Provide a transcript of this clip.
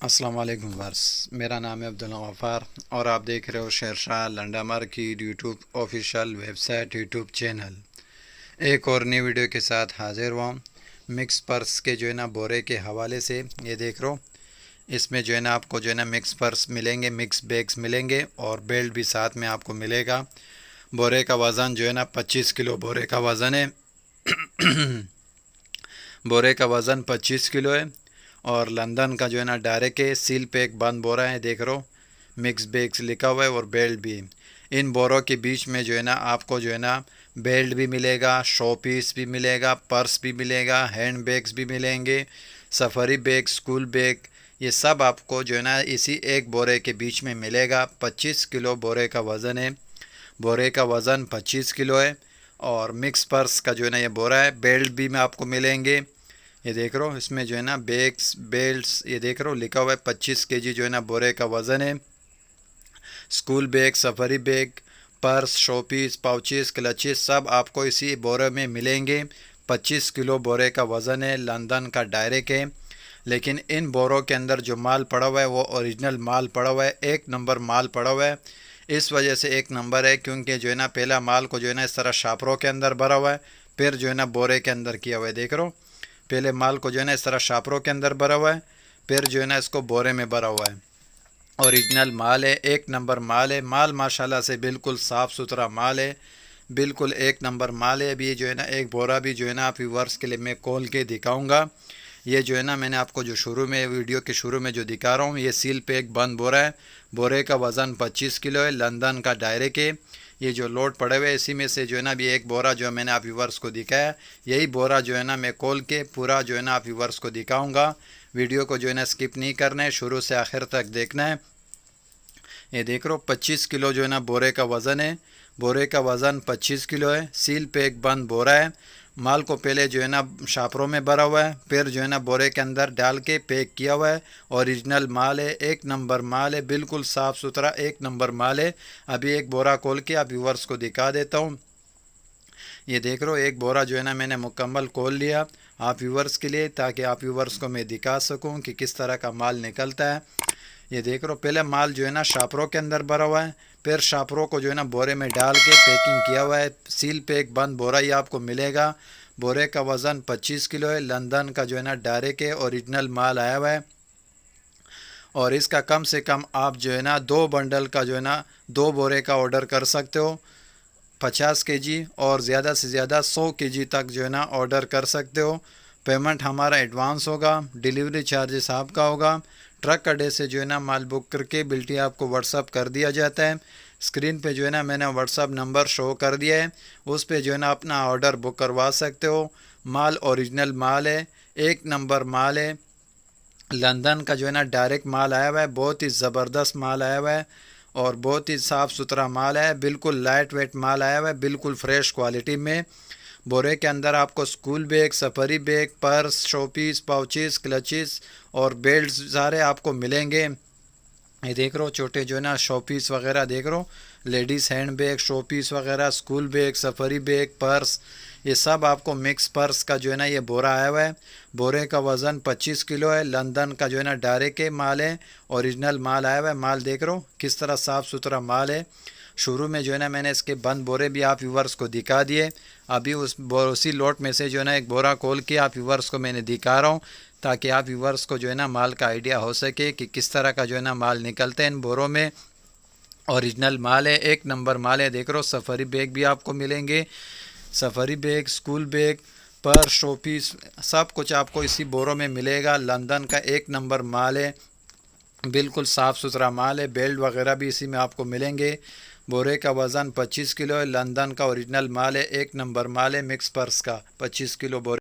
अस्सलाम वालेकुम वर्स, मेरा नाम है अब्दुल गफ़ार और आप देख रहे हो शेरशाह लंडामर की YouTube official website YouTube channel. एक और नई वीडियो के साथ हाजिर हुआ। मिक्स पर्स के जो है ना बोरे के हवाले से ये देख रहे हो, इसमें जो है ना आपको जो है ना मिक्स पर्स मिलेंगे, मिक्स बैग्स मिलेंगे और बेल्ट भी साथ में आपको मिलेगा। बोरे का वज़न जो है ना 25 किलो बोरे का वज़न है। बोरे का वज़न 25 किलो है और लंदन का जो है ना डायरेक्ट है, सील पैक बंद बोरा है, देख रहे हो मिक्स बैग्स लिखा हुआ है और बेल्ट भी। इन बोरों के बीच में जो है ना आपको जो है ना बेल्ट भी मिलेगा, शो पीस भी मिलेगा, पर्स भी मिलेगा, हैंड बैग्स भी मिलेंगे, सफरी बैग, स्कूल बैग, ये सब आपको जो है ना इसी एक बोरे के बीच में मिलेगा। 25 किलो बोरे का वज़न है, बोरे का वज़न 25 किलो है। और मिक्स पर्स का जो है ना ये बोरा है। बेल्ट भी में आपको मिलेंगे, ये देख रहे हो इसमें जो है ना बैग्स बेल्ट्स, ये देख रहे हो लिखा हुआ है 25 केजी जो है ना बोरे का वज़न है। स्कूल बैग, सफरी bag, purse, showpiece, pouches, clutches सब आपको इसी बोरे में मिलेंगे। 25 किलो बोरे का वज़न है, लंदन का डायरेक्ट है। लेकिन इन बोरों के अंदर जो माल पड़ा हुआ है वो ओरिजिनल माल पड़ा हुआ है, एक नंबर माल पड़ा हुआ है। इस वजह से एक नंबर है क्योंकि जो है ना पहला माल को जो है ना इस तरह शापरों के अंदर भरा हुआ है, फिर जो है ना बोरे के अंदर किया हुआ है, देख रहे हो। पहले माल को जो है ना इस तरह शापरों के अंदर भरा हुआ है, फिर जो है ना इसको बोरे में भरा हुआ है। ओरिजिनल माल है, एक नंबर माल है। माल माशाल्लाह से बिल्कुल साफ़ सुथरा माल है, बिल्कुल एक नंबर माल है। अभी जो है ना एक बोरा भी जो है ना आप व्यूअर्स के लिए मैं खोल के दिखाऊंगा। ये जो है ना मैंने आपको जो शुरू में वीडियो के शुरू में जो दिखा रहा हूँ, ये सील पैक बंद बोरा है। बोरे का वज़न 25 किलो है, लंदन का डायरेक्ट है। ये जो लोड पड़े हुए इसी में से जो है ना अभी एक बोरा जो मैंने आप व्यूअर्स को दिखाया, यही बोरा जो है ना मैं खोल के पूरा जो है ना आप व्यूअर्स को दिखाऊंगा। वीडियो को जो है ना स्किप नहीं करना है, शुरू से आखिर तक देखना है। ये देख रहे हो 25 किलो जो है ना बोरे का वज़न है, बोरे का वज़न 25 किलो है। सील पैक बंद बोरा है। माल को पहले जो है ना शापरों में भरा हुआ है, फिर जो है ना बोरे के अंदर डाल के पैक किया हुआ है। ओरिजिनल माल है, एक नंबर माल है, बिल्कुल साफ़ सुथरा एक नंबर माल है। अभी एक बोरा खोल के आप व्यूअर्स को दिखा देता हूँ। ये देख रहे हो एक बोरा जो है ना मैंने मुकम्मल खोल लिया आप व्यूअर्स के लिए, ताकि आप व्यूअर्स को मैं दिखा सकूँ कि किस तरह का माल निकलता है। ये देख रहे हो पहले माल जो है ना शापरों के अंदर भरा हुआ है, फिर शापरों को जो है ना बोरे में डाल के पैकिंग किया हुआ है। सील पैक बंद बोरा ही आपको मिलेगा। बोरे का वज़न 25 किलो है, लंदन का जो है ना डायरेक्ट है, ओरिजिनल माल आया हुआ है। और इसका कम से कम आप जो है ना 2 बंडल का जो है ना 2 बोरे का ऑर्डर कर सकते हो, 50 केजी और ज़्यादा से ज़्यादा 100 केजी तक जो है ना ऑर्डर कर सकते हो। पेमेंट हमारा एडवांस होगा, डिलीवरी चार्जेस आपका होगा। ट्रक अड्डे से जो है ना माल बुक करके बिल्टी आपको व्हाट्सअप कर दिया जाता है। स्क्रीन पे जो है ना मैंने व्हाट्सअप नंबर शो कर दिया है, उस पे जो है ना अपना ऑर्डर बुक करवा सकते हो। माल ओरिजिनल माल है, एक नंबर माल है। लंदन का जो है ना डायरेक्ट माल आया हुआ है, बहुत ही ज़बरदस्त माल आया हुआ है और बहुत ही साफ़ सुथरा माल है, बिल्कुल लाइट वेट माल आया हुआ है, बिल्कुल फ्रेश क्वालिटी में। बोरे के अंदर आपको स्कूल बैग, सफरी bag, purse, showpiece, pouches, clutches और बेल्ट सारे आपको मिलेंगे। ये देख रहे हो छोटे जो है ना शोपीस वगैरह, देख रहे हो लेडीज़ हैंड बैग, शोपीस वगैरह, स्कूल बैग, सफरी बैग, पर्स, ये सब आपको मिक्स पर्स का जो है ना ये बोरा आया हुआ है। बोरे का वज़न 25 किलो है, लंदन का जो है ना डायरेक्ट के माल है, ओरिजिनल माल आया हुआ है। माल देख रहे हो किस तरह साफ़ सुथरा माल है। शुरू में जो है ना मैंने इसके बंद बोरे भी आप व्यूवर्स को दिखा दिए। अभी उसी लोट में से जो है ना एक बोरा खोल के आप व्यूवर्स को मैंने दिखा रहा हूँ, ताकि आप व्यूवर्स को जो है ना माल का आइडिया हो सके कि किस तरह का जो है ना माल निकलते हैं इन बोरों में। ओरिजिनल माल है, एक नंबर माल है। देख रहे हो सफरी बैग भी आपको मिलेंगे, सफरी बैग, स्कूल बैग, पर शोपीस, सब कुछ आपको इसी बोरों में मिलेगा। लंदन का एक नंबर माल है, बिल्कुल साफ़ सुथरा माल है। बेल्ट वगैरह भी इसी में आपको मिलेंगे। बोरे का वज़न 25 किलो है, लंदन का ओरिजिनल माल है, एक नंबर माल है। मिक्स पर्स का 25 किलो बोरे